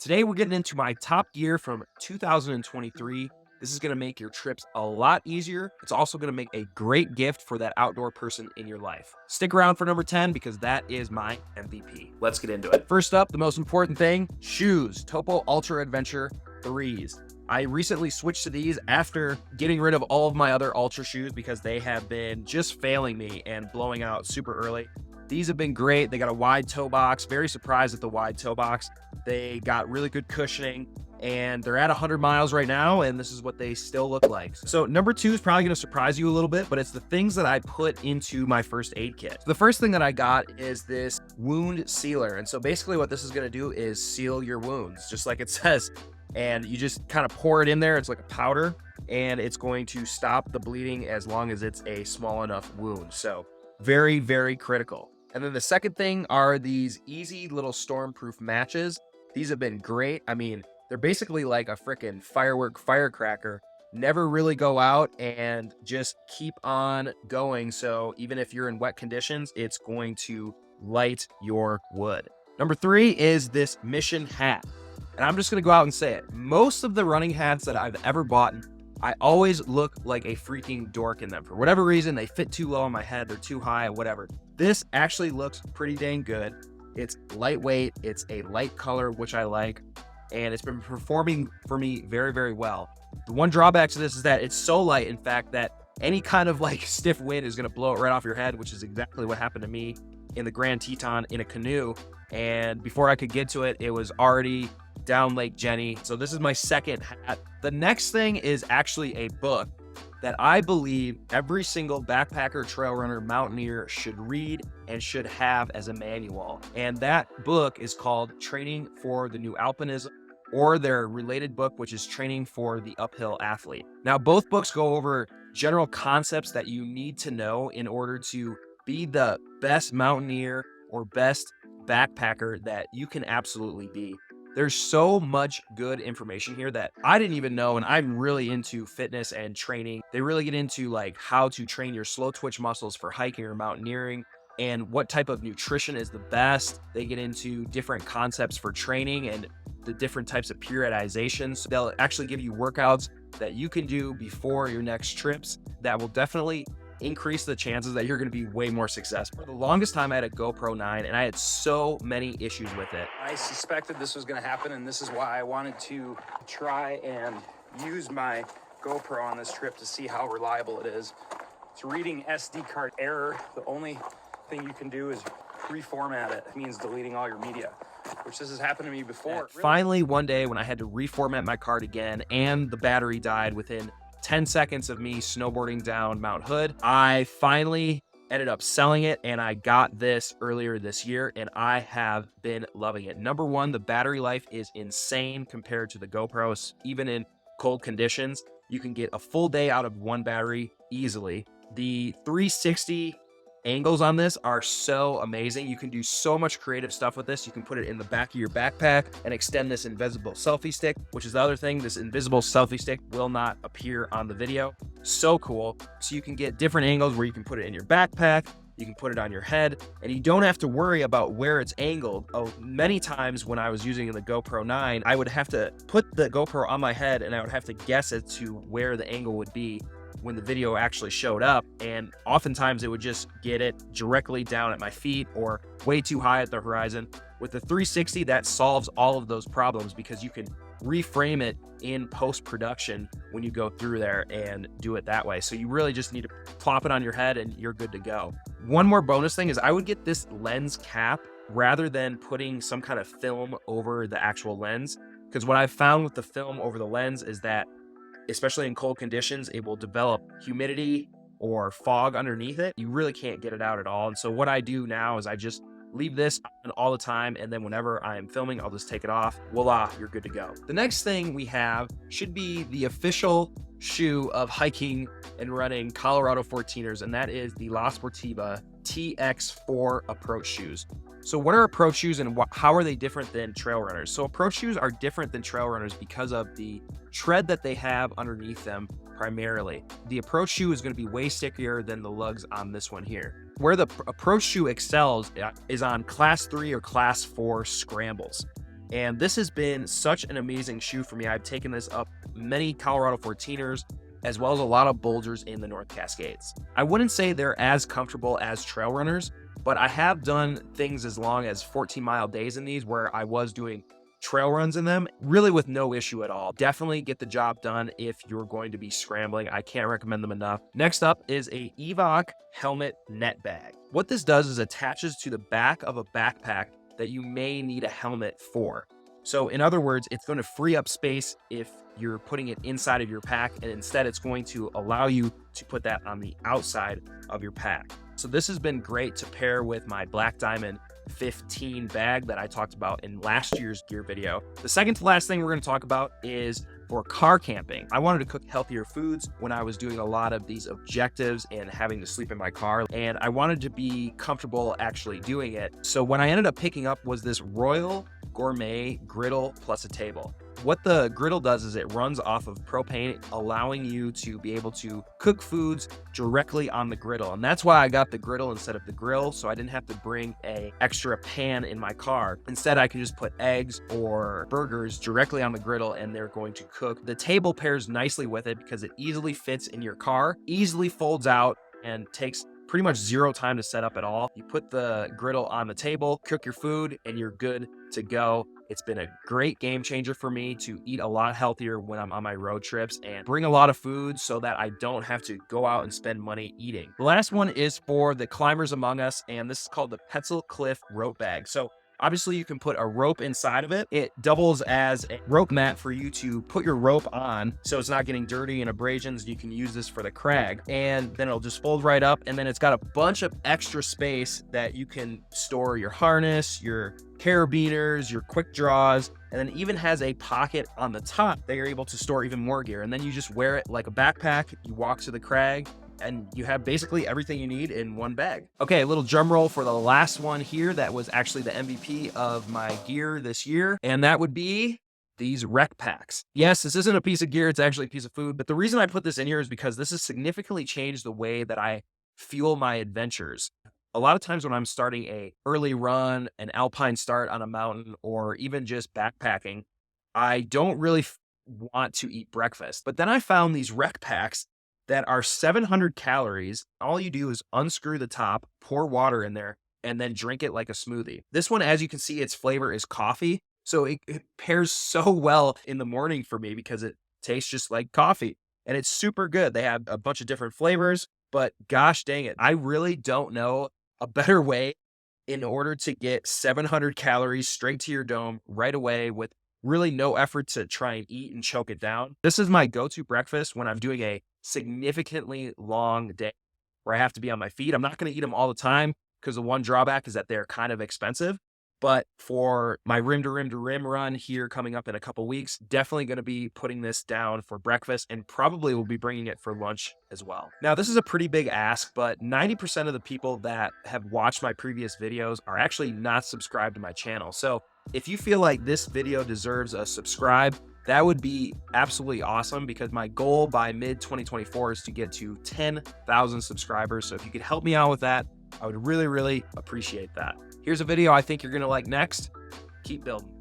Today we're getting into my top gear from 2023. This is going to make your trips a lot easier. It's also going to make a great gift for that outdoor person in your life. Stick around for number 10 because that is my MVP. Let's get into it. First up, the most important thing, shoes. Topo Ultra Adventure 3s. I recently switched to these after getting rid of all of my other Ultra shoes because they have been just failing me and blowing out super early. These have been great. They got a wide toe box. Very surprised at the wide toe box. They got really good cushioning and they're at 100 miles right now, and this is what they still look like. So number 2 is probably going to surprise you a little bit, but it's the things that I put into my first aid kit. The first thing that I got is this wound sealer. And so basically what this is going to do is seal your wounds, just like it says. And you just kind of pour it in there. It's like a powder, and it's going to stop the bleeding as long as it's a small enough wound. So very, very critical. And then the second thing are these easy little stormproof matches. These have been great. I mean, they're basically like a freaking firecracker. Never really go out and just keep on going. So even if you're in wet conditions, it's going to light your wood. Number 3 is this mission hat. And I'm just going to go out and say it. Most of the running hats that I've ever bought, I always look like a freaking dork in them. For whatever reason, they fit too low on my head. They're too high, whatever. This actually looks pretty dang good. It's lightweight. It's a light color, which I like. And it's been performing for me very, very well. The one drawback to this is that it's so light, in fact, that any kind of like stiff wind is going to blow it right off your head, which is exactly what happened to me in the Grand Teton in a canoe. And before I could get to it, it was already down Lake Jenny. So this is my second hat. The next thing is actually a book that I believe every single backpacker, trail runner, mountaineer should read and should have as a manual. And that book is called Training for the New Alpinism, or their related book, which is Training for the Uphill Athlete. Now, both books go over general concepts that you need to know in order to be the best mountaineer or best backpacker that you can absolutely be. There's so much good information here that I didn't even know, and I'm really into fitness and training. They really get into like how to train your slow twitch muscles for hiking or mountaineering and what type of nutrition is the best. They get into different concepts for training and the different types of periodizations. So they'll actually give you workouts that you can do before your next trips that will definitely increase the chances that you're going to be way more successful. For the longest time, I had a GoPro 9 and I had so many issues with it. I suspected this was going to happen, and this is why I wanted to try and use my GoPro on this trip to see how reliable it is. It's reading SD card error. The only thing you can do is reformat it. It means deleting all your media, which this has happened to me before. Finally, one day when I had to reformat my card again and the battery died within 10 seconds of me snowboarding down Mount Hood, I finally ended up selling it, and I got this earlier this year, and I have been loving it. Number 1, the battery life is insane compared to the GoPros. Even in cold conditions, you can get a full day out of one battery easily. The 360 angles on this are so amazing. You can do so much creative stuff with this. You can put it in the back of your backpack and extend this invisible selfie stick, which is the other thing. This invisible selfie stick will not appear on the video. So cool. So you can get different angles where you can put it in your backpack, you can put it on your head, and you don't have to worry about where it's angled. Oh, many times when I was using the GoPro 9, I would have to put the GoPro on my head and I would have to guess as to where the angle would be when the video actually showed up, and oftentimes it would just get it directly down at my feet or way too high at the horizon. With the 360, that solves all of those problems because you can reframe it in post-production when you go through there and do it that way. So you really just need to plop it on your head and you're good to go. One more bonus thing is I would get this lens cap rather than putting some kind of film over the actual lens, because what I've found with the film over the lens is that especially in cold conditions, it will develop humidity or fog underneath it. You really can't get it out at all. And so what I do now is I just leave this on all the time, and then whenever I am filming, I'll just take it off. Voila, you're good to go. The next thing we have should be the official shoe of hiking and running Colorado 14ers, and that is the La Sportiva TX4 approach shoes. So what are approach shoes and how are they different than trail runners? So approach shoes are different than trail runners because of the tread that they have underneath them primarily. The approach shoe is going to be way stickier than the lugs on this one here. Where the approach shoe excels is on class 3 or class 4 scrambles. And this has been such an amazing shoe for me. I've taken this up many Colorado 14ers, as well as a lot of boulders in the North Cascades. I wouldn't say they're as comfortable as trail runners, but I have done things as long as 14-mile days in these where I was doing trail runs in them, really with no issue at all. Definitely get the job done if you're going to be scrambling. I can't recommend them enough. Next up is a Evoc helmet net bag. What this does is attaches to the back of a backpack that you may need a helmet for. So in other words, it's going to free up space if you're putting it inside of your pack, and instead it's going to allow you to put that on the outside of your pack. So this has been great to pair with my Black Diamond 15 bag that I talked about in last year's gear video. The second to last thing we're going to talk about is for car camping. I wanted to cook healthier foods when I was doing a lot of these objectives and having to sleep in my car, and I wanted to be comfortable actually doing it. So what I ended up picking up was this Royal Gourmet griddle plus a table. What the griddle does is it runs off of propane, allowing you to be able to cook foods directly on the griddle. And that's why I got the griddle instead of the grill, so I didn't have to bring an extra pan in my car. Instead, I can just put eggs or burgers directly on the griddle and they're going to cook. The table pairs nicely with it because it easily fits in your car, easily folds out, and takes pretty much zero time to set up at all. You put the griddle on the table, cook your food, and you're good to go. It's been a great game changer for me to eat a lot healthier when I'm on my road trips and bring a lot of food so that I don't have to go out and spend money eating. The last one is for the climbers among us, and this is called the Pencil Cliff rope bag. So obviously you can put a rope inside of it. It doubles as a rope mat for you to put your rope on so it's not getting dirty and abrasions. You can use this for the crag, and then it'll just fold right up, and then it's got a bunch of extra space that you can store your harness, your carabiners, your quick draws, and then even has a pocket on the top that you're able to store even more gear. And then you just wear it like a backpack. You walk to the crag and you have basically everything you need in one bag. Okay, a little drum roll for the last one here that was actually the MVP of my gear this year, and that would be these rec packs. Yes, this isn't a piece of gear, it's actually a piece of food, but the reason I put this in here is because this has significantly changed the way that I fuel my adventures. A lot of times when I'm starting a early run, an alpine start on a mountain, or even just backpacking, I don't really want to eat breakfast. But then I found these rec packs that are 700 calories. All you do is unscrew the top, pour water in there, and then drink it like a smoothie. This one, as you can see, its flavor is coffee. So it pairs so well in the morning for me because it tastes just like coffee. And it's super good. They have a bunch of different flavors, but gosh dang it, I really don't know a better way in order to get 700 calories straight to your dome right away with really no effort to try and eat and choke it down. This is my go-to breakfast when I'm doing a significantly long day where I have to be on my feet. I'm not going to eat them all the time because the one drawback is that they're kind of expensive. But for my rim to rim to rim run here coming up in a couple weeks, definitely going to be putting this down for breakfast and probably will be bringing it for lunch as well. Now, this is a pretty big ask, but 90% of the people that have watched my previous videos are actually not subscribed to my channel. So if you feel like this video deserves a subscribe, that would be absolutely awesome because my goal by mid 2024 is to get to 10,000 subscribers. So if you could help me out with that, I would really, really appreciate that. Here's a video I think you're going to like next. Keep building.